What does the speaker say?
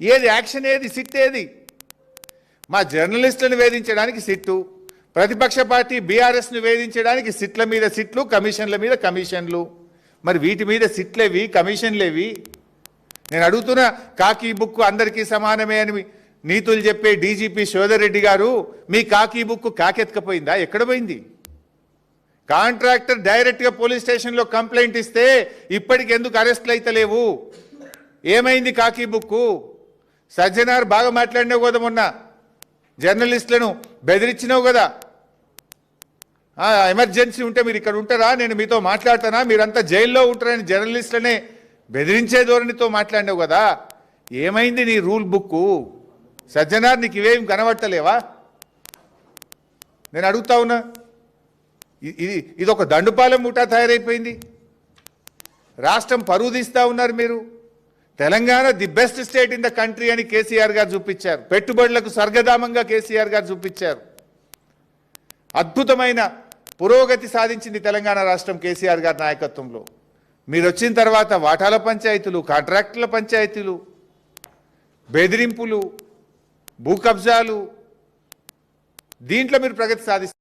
ఏది యాక్షన్, ఏది సిట్, ఏది? మా జర్నలిస్టులను వేధించడానికి సిట్టు, ప్రతిపక్ష పార్టీ బీఆర్ఎస్ను వేధించడానికి సిట్ల మీద సిట్లు, కమిషన్ల మీద కమిషన్లు. మరి వీటి మీద సిట్లేవి, కమిషన్లేవి? నేను అడుగుతున్న, కాకి బుక్ అందరికీ సమానమే అని నీతులు చెప్పే డీజీపీ శోధర్ రెడ్డి గారు, మీ కాకి బుక్ కాకెత్తుకపోయిందా? ఎక్కడ పోయింది? కాంట్రాక్టర్ డైరెక్ట్గా పోలీస్ స్టేషన్లో కంప్లైంట్ ఇస్తే ఇప్పటికి ఎందుకు అరెస్ట్లు అయితలేవు? ఏమైంది కాకి బుక్కు? సజ్జనార్ బాగా మాట్లాడినావు కదా, మొన్న జర్నలిస్టులను బెదిరించినావు కదా. ఎమర్జెన్సీ ఉంటే మీరు ఇక్కడ ఉంటారా, నేను మీతో మాట్లాడతానా, మీరంతా జైల్లో ఉంటారని జర్నలిస్టులనే బెదిరించే ధోరణితో మాట్లాడినావు కదా. ఏమైంది నీ రూల్ బుక్కు? సజ్జనార్, నీకు ఇవేం కనబట్టలేవా? నేను అడుగుతా ఉన్నా. ఇది ఒక దండుపాలెం ముఠా తయారైపోయింది. రాష్ట్రం పరువు తీస్తూ ఉన్నారు మీరు. Telangana the best state in the country అని కేసీఆర్ గారు చూపించారు. పెట్టుబడులకు స్వర్గధామంగా కేసీఆర్ గారు చూపించారు. అద్భుతమైన పురోగతి సాధించింది తెలంగాణ రాష్ట్రం కేసీఆర్ గారి నాయకత్వంలో. మీరు వచ్చిన తర్వాత వాటాల పంచాయతీలు, కాంట్రాక్టుల పంచాయతీలు, బెదిరింపులు, భూ కబ్జాలు, దీంట్లో మీరు ప్రగతి సాధిస్తారు.